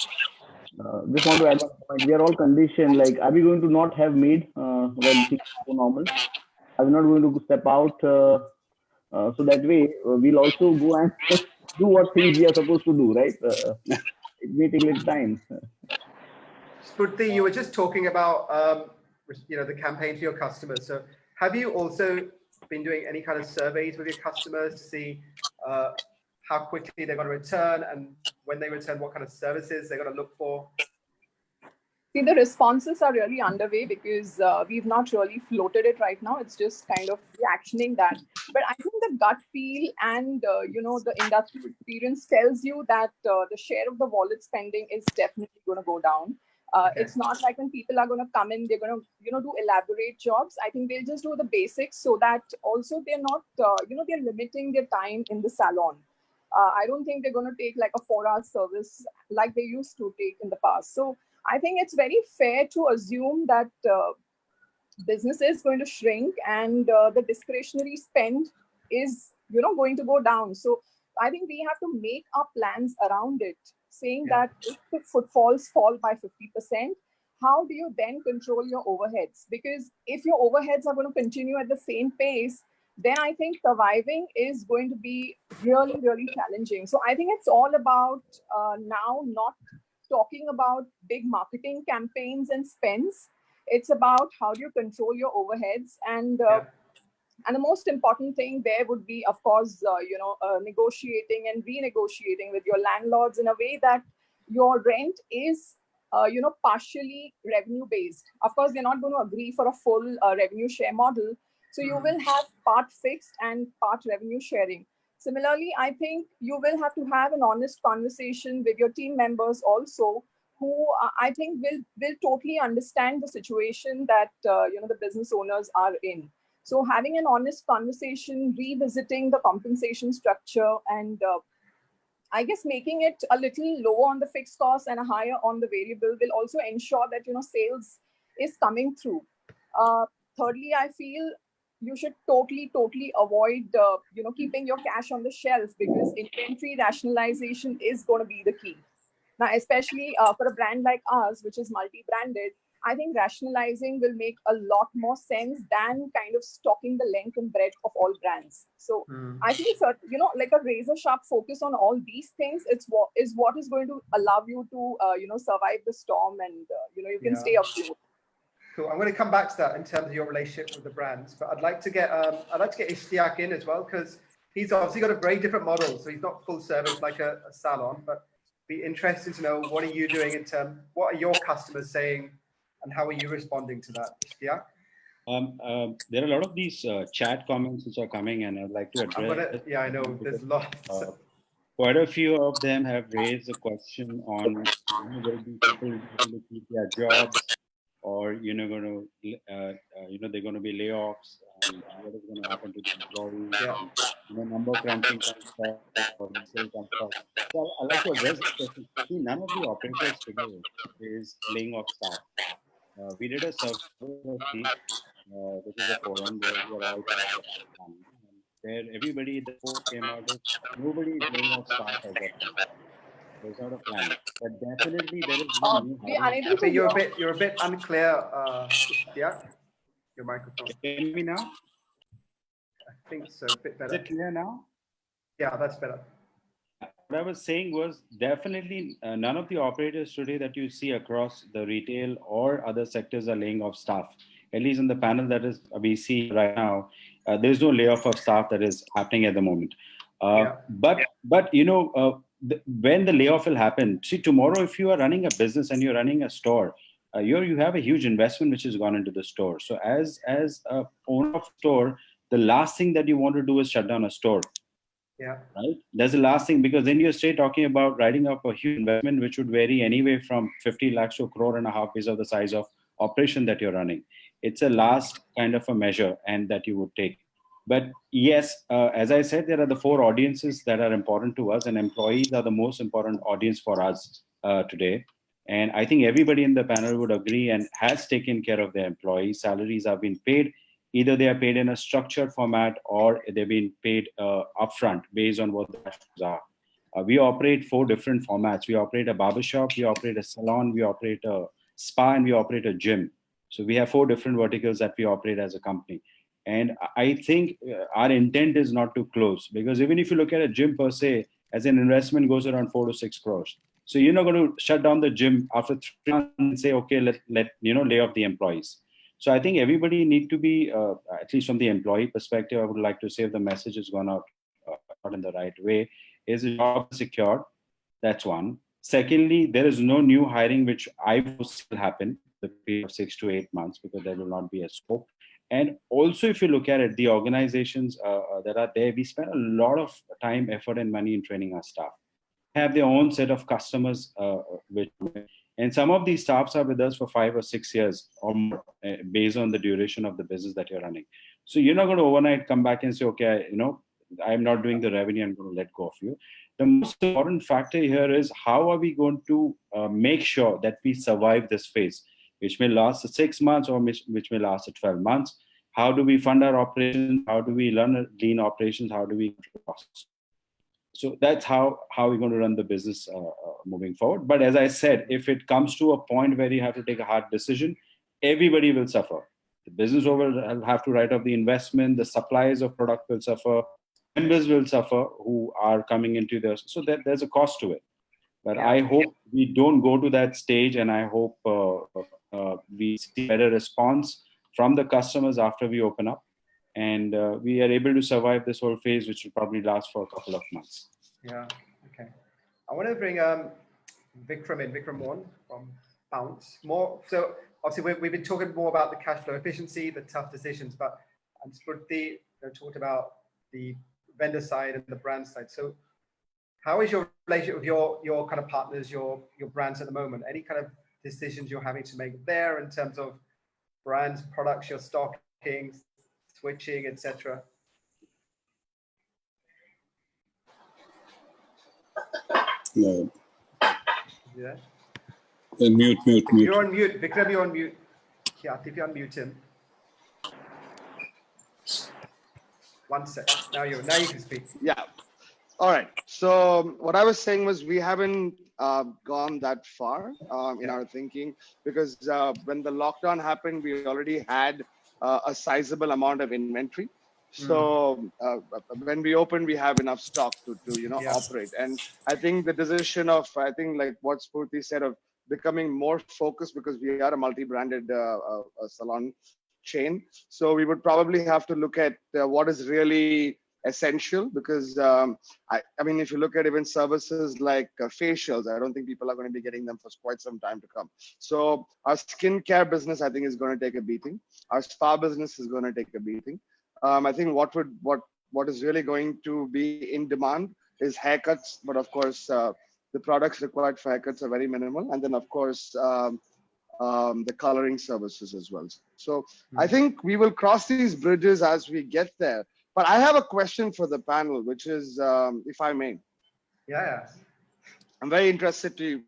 Just want to add one point. We are all conditioned. Like, are we going to not have maid when things go normal? Are we not going to step out? So that way, we'll also go and do what things we are supposed to do, right? It may take a little time. Spoorthy, you were just talking about the campaign for your customers. So have you also been doing any kind of surveys with your customers to see how quickly they're going to return, and when they return, what kind of services they're going to look for? See, the responses are really underway, because we've not really floated it right now. It's just kind of reactioning that. But I think the gut feel and, the industry experience tells you that the share of the wallet spending is definitely going to go down. It's not like when people are going to come in, they're going to, do elaborate jobs. I think they'll just do the basics, so that also they're not, they're limiting their time in the salon. I don't think they're going to take like a 4-hour service like they used to take in the past. So I think it's very fair to assume that business is going to shrink, and the discretionary spend is, going to go down. So I think we have to make our plans around it, saying that if the footfalls fall by 50%, how do you then control your overheads? Because if your overheads are going to continue at the same pace, then I think surviving is going to be really, really challenging. So I think it's all about now not talking about big marketing campaigns and spends. It's about how do you control your overheads. And And the most important thing there would be, of course, negotiating and renegotiating with your landlords in a way that your rent is, partially revenue based. Of course, they're not going to agree for a full revenue share model. So you will have part fixed and part revenue sharing. Similarly, I think you will have to have an honest conversation with your team members also, who I think will totally understand the situation that the business owners are in. So having an honest conversation, revisiting the compensation structure, and I guess making it a little lower on the fixed cost and a higher on the variable will also ensure that sales is coming through. Thirdly, I feel you should totally avoid keeping your cash on the shelf, because inventory rationalization is going to be the key. Now, especially for a brand like ours, which is multi-branded, I think rationalizing will make a lot more sense than kind of stocking the length and breadth of all brands. So I think, like a razor sharp focus on all these things, is what is going to allow you to, survive the storm, and, you can stay afloat. Cool. I'm going to come back to that in terms of your relationship with the brands, but I'd like to get Ishtayak in as well, because he's obviously got a very different model. So he's not full service like a salon, but be interested to know, what are you doing in terms, what are your customers saying, and how are you responding to that, Ishtayak? There are a lot of these chat comments which are coming, and I'd like to address. I know there's lots. Quite a few of them have raised a question on whether these people going to keep their jobs, or they're going to be layoffs, and what is going to happen to the employees, number crunching stuff, or still some stuff. So I'd like to address this question. See, none of the operators today is laying off staff. We did a survey, which is a forum where we are all where everybody, the post came out with, nobody is laying off staff as of now. There's not a plan, but definitely there is no new hiring. I think you're a bit unclear. Yeah, your microphone. Can you hear me now? I think so. A bit better. Is it clear now? Yeah, that's better. What I was saying was, definitely none of the operators today that you see across the retail or other sectors are laying off staff. At least in the panel that is we see right now, there is no layoff of staff that is happening at the moment. But when the layoff will happen, see, tomorrow if you are running a business and you're running a store, you have a huge investment which has gone into the store. So as a owner of store, the last thing that you want to do is shut down a store. Yeah. Right. That's the last thing, because then you're straight talking about writing up a huge investment, which would vary anyway from 50 lakhs to a crore and a half based on the size of operation that you're running. It's a last kind of a measure and that you would take. But yes, as I said, there are the four audiences that are important to us, and employees are the most important audience for us today. And I think everybody in the panel would agree and has taken care of their employees. Salaries have been paid. Either they are paid in a structured format, or they've been paid upfront based on what the actions are. We operate four different formats. We operate a barbershop, we operate a salon, we operate a spa, and we operate a gym. So we have four different verticals that we operate as a company. And I think our intent is not to close, because even if you look at a gym per se, as an investment goes around 4 to 6 crores. So you're not going to shut down the gym after 3 months and say, okay, let lay off the employees. So I think everybody need to be, at least from the employee perspective, I would like to say if the message has gone out in the right way, is a job secured. That's one. Secondly, there is no new hiring, which I foresee will happen the period of 6 to 8 months, because there will not be a scope. And also, if you look at it, the organizations that are there, we spend a lot of time, effort, and money in training our staff. They have their own set of customers, and some of these staffs are with us for 5 or 6 years or more, based on the duration of the business that you're running. So you're not going to overnight come back and say, okay, I'm not doing the revenue, I'm going to let go of you. The most important factor here is, how are we going to make sure that we survive this phase, which may last 6 months or which may last 12 months? How do we fund our operations? How do we learn lean operations? How do we control costs? So that's how we're going to run the business moving forward. But as I said, if it comes to a point where you have to take a hard decision, everybody will suffer. The business owner will have to write off the investment. The suppliers of product will suffer. Members will suffer who are coming into this. So there's a cost to it. But I hope we don't go to that stage, and I hope we see better response from the customers after we open up. And we are able to survive this whole phase, which will probably last for a couple of months. Yeah. Okay. I want to bring Vikram in, Vikram Mohan from Bounce. More so, obviously, we've been talking more about the cash flow efficiency, the tough decisions, but Spoorthy talked about the vendor side and the brand side. So, how is your relationship with your kind of partners, your brands at the moment? Any kind of decisions you're having to make there in terms of brands, products you're stocking, switching, etc.? No. Yeah. Mute. You're on mute. Vikram, you're on mute. Yeah, if you unmute him. 1 sec. Now you can speak. Yeah. All right. So what I was saying was we haven't gone that far in our thinking, because when the lockdown happened, we already had a sizable amount of inventory. So when we open, we have enough stock to operate. And I think the decision of, like what Spoorthy said, of becoming more focused, because we are a multi-branded salon chain. So we would probably have to look at what is really essential, because I mean, if you look at even services like facials, I don't think people are going to be getting them for quite some time to come. So our skincare business, I think, is going to take a beating. Our spa business is going to take a beating. I think what is really going to be in demand is haircuts, but of course the products required for haircuts are very minimal, and then of course the coloring services as well. So I think we will cross these bridges as we get there. But I have a question for the panel, which is, if I may. Yeah. I'm very interested to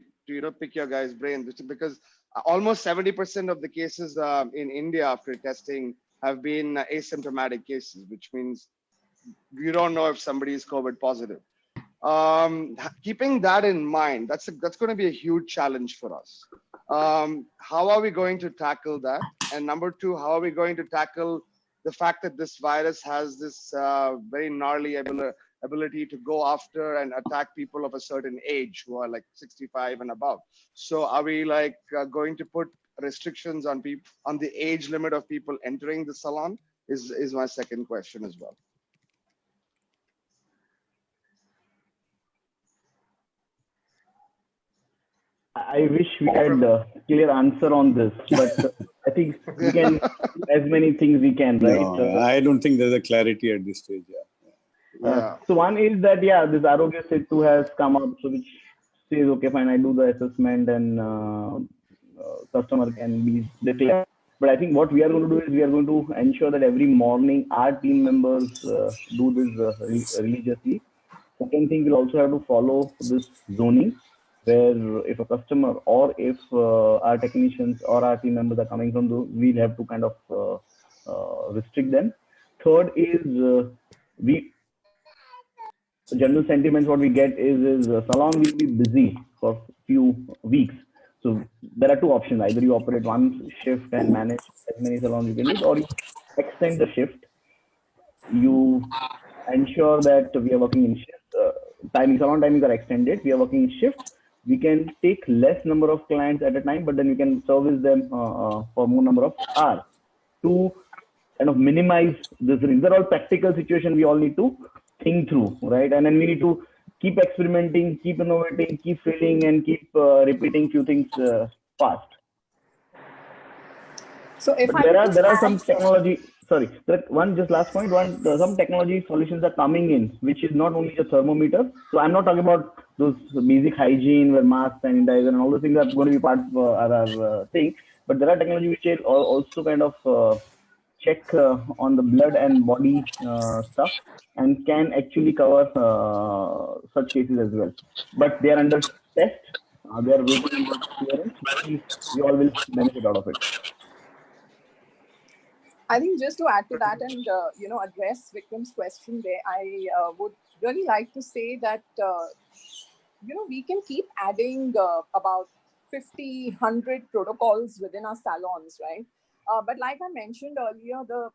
pick your guys' brains, because almost 70% of the cases in India after testing have been asymptomatic cases, which means you don't know if somebody is COVID positive. Keeping that in mind, that's going to be a huge challenge for us. How are we going to tackle that? And number two, how are we going to tackle the fact that this virus has this very gnarly ability to go after and attack people of a certain age who are like 65 and above? So are we going to put restrictions on the age limit of people entering the salon? Is my second question as well. I wish we had a clear answer on this, but I think we can do as many things we can, right? No, I don't think there's a clarity at this stage. So one is that, this Arogya Setu has come up, so which says, okay, fine, I do the assessment and customer can be declared. But I think what we are going to do is we are going to ensure that every morning our team members do this religiously. Second thing, we'll also have to follow this zoning, where if a customer or if our technicians or our team members are coming from those, we'll have to kind of restrict them. Third is general sentiments what we get is salon will be busy for few weeks. So there are two options: either you operate one shift and manage as many salons you can do, or you extend the shift. You ensure that we are working in shifts. Salon timings are extended. We are working in shifts. We can take less number of clients at a time, but then we can service them for more number of hours to kind of minimize this. These are all practical situations we all need to think through, right? And then we need to keep experimenting, keep innovating, keep failing, and keep repeating few things fast. So if but there are some technology. Sorry, just last point. Some technology solutions are coming in, which is not only a thermometer. So I'm not talking about those basic hygiene where masks, sanitizer, and all those things are going to be part of our thing. But there are technology which will also kind of check on the blood and body stuff and can actually cover such cases as well. But they are under test. They are waiting for clearance. We all will benefit out of it. I think just to add to that and address Vikram's question there, I would really like to say that we can keep adding about 50, 100 protocols within our salons, right? But like I mentioned earlier, the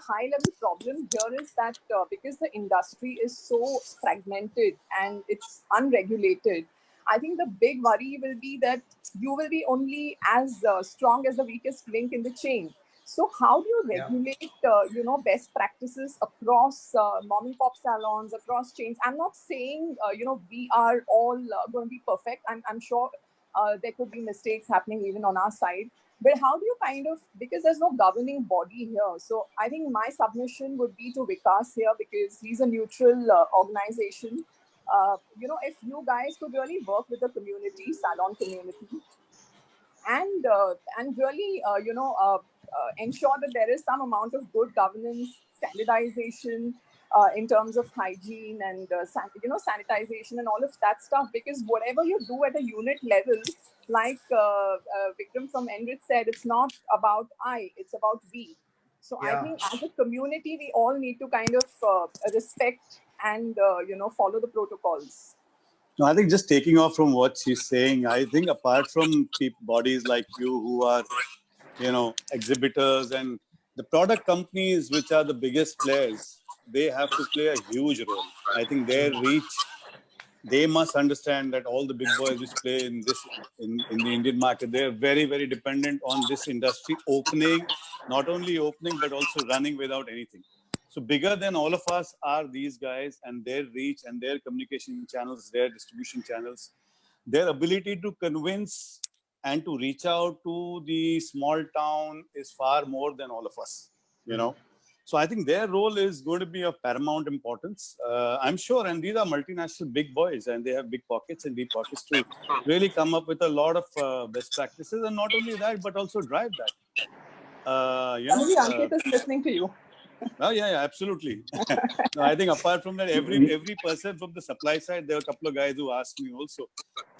high level problem here is that because the industry is so fragmented and it's unregulated, I think the big worry will be that you will be only as strong as the weakest link in the chain. So how do you regulate, best practices across mom and pop salons, across chains? I'm not saying, we are all going to be perfect. I'm sure there could be mistakes happening even on our side. But how do you because there's no governing body here. So I think my submission would be to Vikas here, because he's a neutral organization. If you guys could really work with the community, salon community, and really, ensure that there is some amount of good governance, standardization in terms of hygiene and sanitization and all of that stuff. Because whatever you do at a unit level, like Vikram from Enrich said, it's not about I, it's about we. So I think as a community, we all need to respect and follow the protocols. No, I think just taking off from what she's saying, I think apart from bodies like you who are, exhibitors and the product companies, which are the biggest players, they have to play a huge role. I think their reach, they must understand that all the big boys which play in the Indian market, they're very, very dependent on this industry opening, not only opening, but also running without anything. So bigger than all of us are these guys and their reach and their communication channels, their distribution channels, their ability to convince and to reach out to the small town is far more than all of us, So I think their role is going to be of paramount importance. I'm sure, and these are multinational big boys and they have big pockets and deep pockets to really come up with a lot of best practices. And not only that, but also drive that. Ankit is listening to you. Oh, yeah, absolutely. No, I think apart from that, every person from the supply side, there are a couple of guys who asked me also.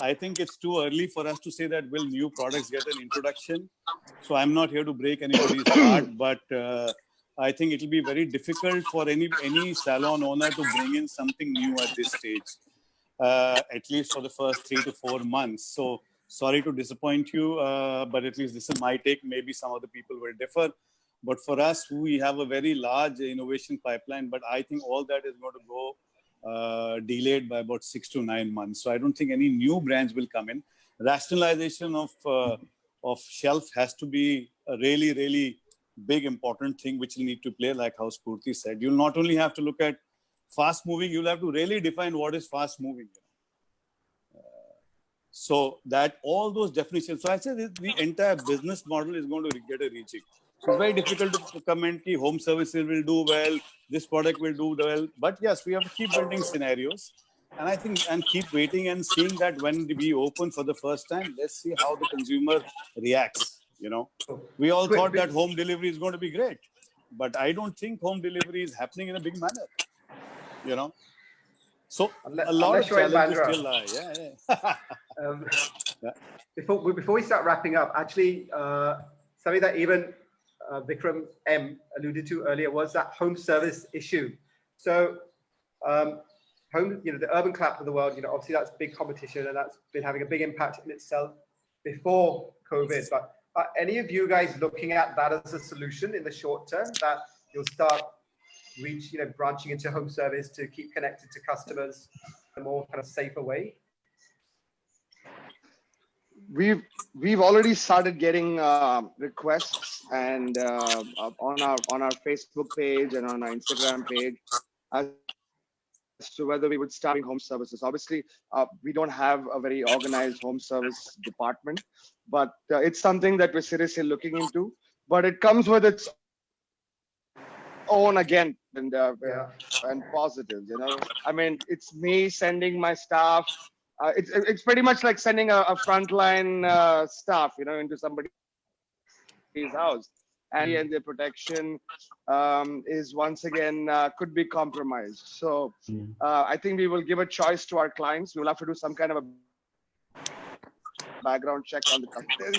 I think it's too early for us to say that will new products get an introduction. So I'm not here to break anybody's heart, but I think it will be very difficult for any salon owner to bring in something new at this stage, at least for the first 3 to 4 months. So sorry to disappoint you, but at least this is my take. Maybe some other people will differ. But for us, we have a very large innovation pipeline, but I think all that is going to go delayed by about 6 to 9 months. So I don't think any new brands will come in. Rationalization of shelf has to be a really, really big, important thing which will need to play, like how Spoorthy said. You'll not only have to look at fast moving, you'll have to really define what is fast moving. So that all those definitions. So I said the entire business model is going to get a rejig. So it's very difficult to comment that home services will do well, this product will do well. But yes, we have to keep building scenarios. And I think, and keep waiting and seeing that when we open for the first time, let's see how the consumer reacts. We all thought that home delivery is going to be great, but I don't think home delivery is happening in a big manner. So a lot of challenges still lie. Yeah. Before we start wrapping up, actually, something that even Vikram M alluded to earlier was that home service issue. So the urban clap of the world, obviously that's big competition and that's been having a big impact in itself before COVID. But are any of you guys looking at that as a solution in the short term, that you'll start branching into home service to keep connected to customers in a more kind of safer way? We've already started getting requests and on our Facebook page and on our Instagram page as to whether we would start doing home services. Obviously, we don't have a very organized home service department, but it's something that we're seriously looking into. But it comes with its own again and positives. I mean, it's me sending my staff. It's pretty much like sending a frontline staff, into somebody's house, and their protection is once again could be compromised. So I think we will give a choice to our clients. We will have to do some kind of a background check on the customer.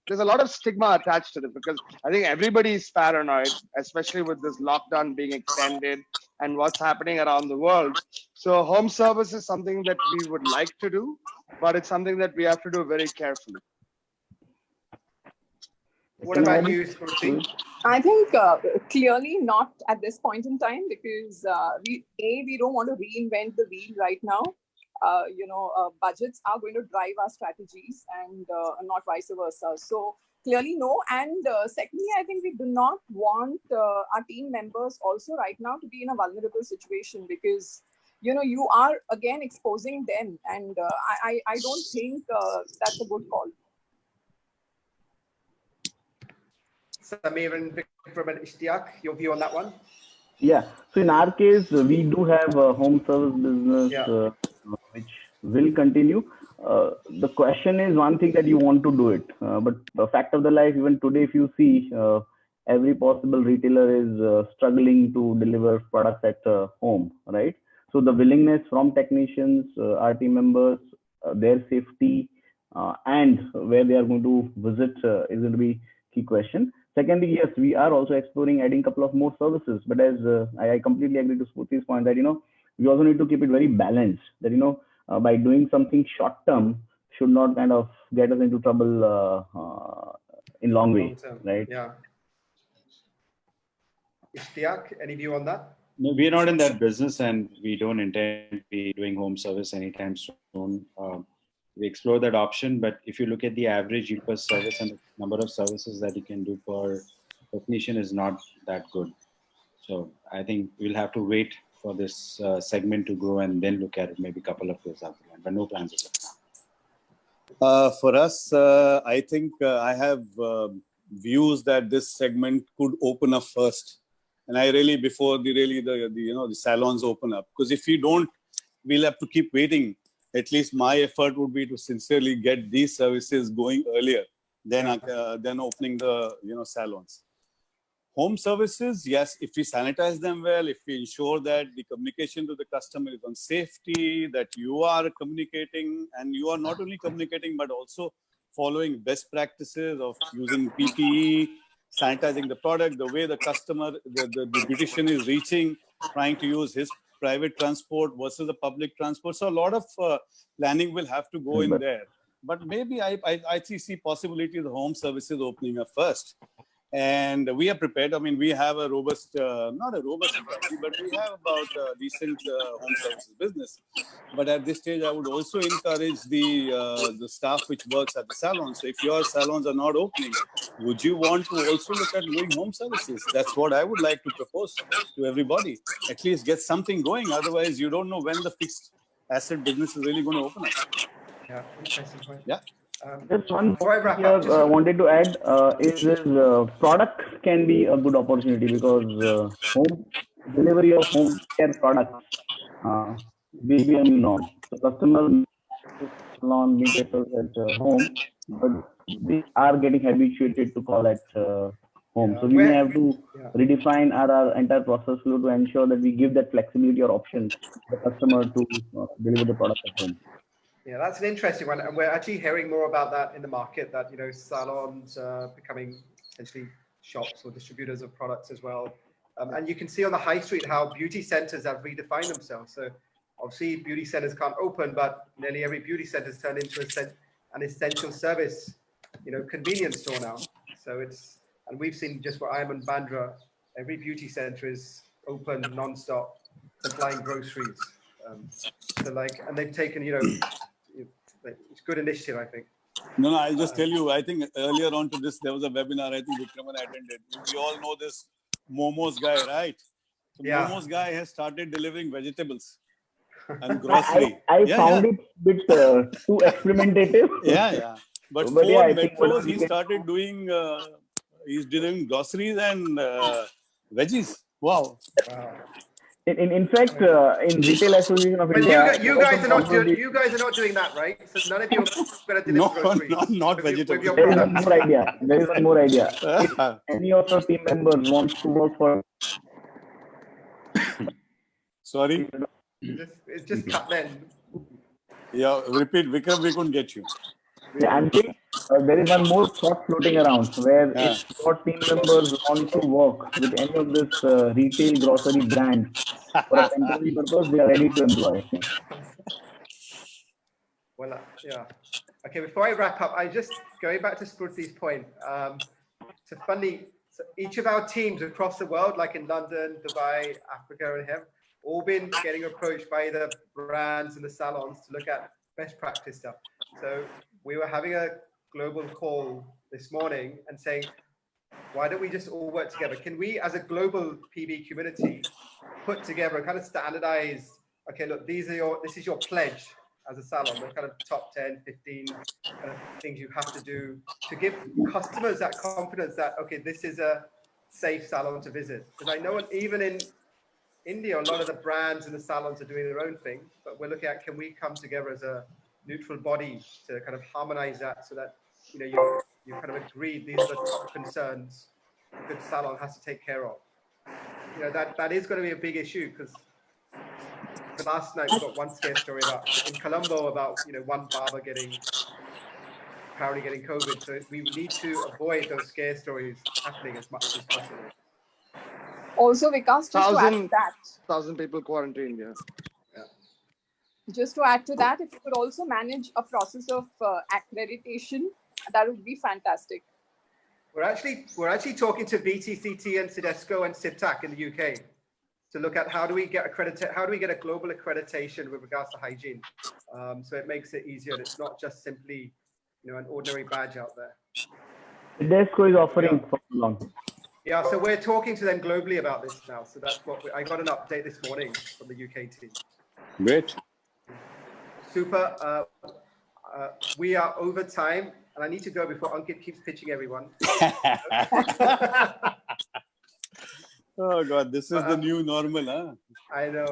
There's a lot of stigma attached to this because I think everybody is paranoid, especially with this lockdown being extended and what's happening around the world. So home service is something that we would like to do, but it's something that we have to do very carefully. What about you, Spoorthy? I think clearly not at this point in time, because we don't want to reinvent the wheel right now. Budgets are going to drive our strategies and not vice versa. So clearly no. And secondly, I think we do not want our team members also right now to be in a vulnerable situation, because you are again exposing them, and I don't think that's a good call. Samir and Vikram and Ishtayak, your view on that one? Yeah. So in our case, we do have a home service business, Yeah. which will continue. The question is one thing that you want to do it, but the fact of the life, even today, if you see, every possible retailer is struggling to deliver products at home, right? So the willingness from technicians, our team members, their safety, and where they are going to visit is going to be key question. Secondly, yes, we are also exploring adding a couple of more services, but as I completely agree to Spoorthy's point that we also need to keep it very balanced. That by doing something short term should not kind of get us into trouble in long way, right? Yeah. Ishtayak, any view on that? No, we're not in that business, and we don't intend to be doing home service anytime soon. We explore that option, but if you look at the average yield per service and the number of services that you can do per technician is not that good. So I think we'll have to wait for this segment to grow and then look at it maybe a couple of years after that, but no plans as of now. For us, I think I have views that this segment could open up first, and I really before the salons open up, because if we don't, we'll have to keep waiting. At least my effort would be to sincerely get these services going earlier than opening the salons. Home services, yes, if we sanitize them well, if we ensure that the communication to the customer is on safety, that you are communicating, and you are not only communicating but also following best practices of using PPE, sanitizing the product, the way the customer, the beautician is reaching, trying to use his private transport versus the public transport. So a lot of planning will have to go in there. But maybe I see possibility of the home services opening up first. And we are prepared. I mean, we have a robust, not a robust strategy, but we have about a decent home services business. But at this stage, I would also encourage the staff which works at the salon. So if your salons are not opening, would you want to also look at doing home services? That's what I would like to propose to everybody. At least get something going. Otherwise, you don't know when the fixed asset business is really going to open up. Yeah, interesting point. Yeah. Just one Before I wrap here up, wanted to add is products can be a good opportunity, because home delivery of home care products will be a new norm. So customers salon make it at home, but they are getting habituated to call at home. Yeah. So we may have to redefine our entire process flow to ensure that we give that flexibility or option to the customer to deliver the product at home. Yeah, that's an interesting one, and we're actually hearing more about that in the market. That salons becoming essentially shops or distributors of products as well. And you can see on the high street how beauty centers have redefined themselves. So obviously, beauty centers can't open, but nearly every beauty center has turned into an essential service, convenience store now. So and we've seen just where I am in Bandra, every beauty center is open non-stop, supplying groceries. And they've taken, it's good initiative, I think. No, I'll just tell you, I think earlier on to this, there was a webinar, I think Vikram and I attended. We all know this Momos guy, right? So Momos guy has started delivering vegetables and grocery. I found it a bit too experimentative. Yeah. But 4 metros, he started doing, he's delivering groceries and veggies. Wow. In fact, in Retail Association of India, you guys are not doing that, right? So none of you are going to deliver groceries. Not vegetables. There is one more idea. If any of your team members wants to work for, sorry, it's just cut then. Yeah, repeat, Vikram. We couldn't get you. Yeah, I'm saying there is one more thought floating around where if your team members want to work with any of this retail grocery brand for a temporary purpose, they are ready to employ. Well, yeah. Okay, before I wrap up, I just going back to Spoorthy's point. So funny, so each of our teams across the world, like in London, Dubai, Africa, and here, all been getting approached by the brands and the salons to look at best practice stuff. So we were having a global call this morning and saying, why don't we just all work together? Can we, as a global PB community, put together kind of standardized, okay, look, this is your pledge as a salon, the kind of top 10, 15 kind of things you have to do to give customers that confidence that, okay, this is a safe salon to visit. Because I know even in India, a lot of the brands and the salons are doing their own thing, but we're looking at, can we come together as a neutral body to kind of harmonize that so that, you know, you kind of agreed these are the top concerns a good salon has to take care of. You know, that is going to be a big issue, because last night we got one scare story in Colombo about, you know, one barber apparently getting COVID. So we need to avoid those scare stories happening as much as possible. Also, Vikas, just to add to that, 1,000 people quarantined. Yeah. Just to add to that, if you could also manage a process of accreditation, that would be fantastic. We're actually talking to VTCT and Sidesco and Siptac in the UK to look at how do we get a global accreditation with regards to hygiene. So it makes it easier. And it's not just simply, you know, an ordinary badge out there. Desco is offering for long. Yeah, so we're talking to them globally about this now. So that's what I got an update this morning from the UK team. Great. Super. We are over time, and I need to go before Ankit keeps pitching everyone. Oh God, this is the new normal, huh? I know.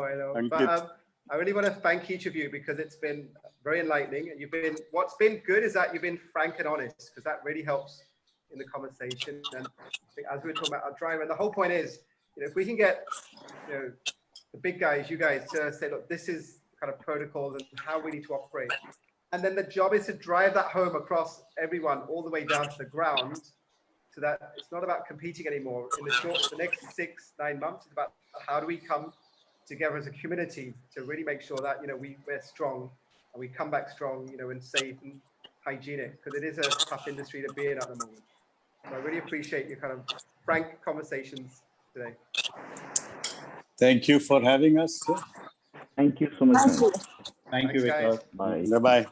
But I really want to thank each of you, because it's been very enlightening. And what's been good is that you've been frank and honest, because that really helps in the conversation. And I think as we were talking about our driver, and the whole point is, you know, if we can get, you know, the big guys, you guys, to say, look, this is kind of protocols and how we need to operate. And then the job is to drive that home across everyone all the way down to the ground, so that it's not about competing anymore. In the next 6-9 months, it's about how do we come together as a community to really make sure that, you know, we're strong and we come back strong, you know, and safe and hygienic, because it is a tough industry to be in at the moment. So I really appreciate your kind of frank conversations today. Thank you for having us. Thank you so much. Thank you, Thanks, guys. Vikram. Bye. Bye-bye.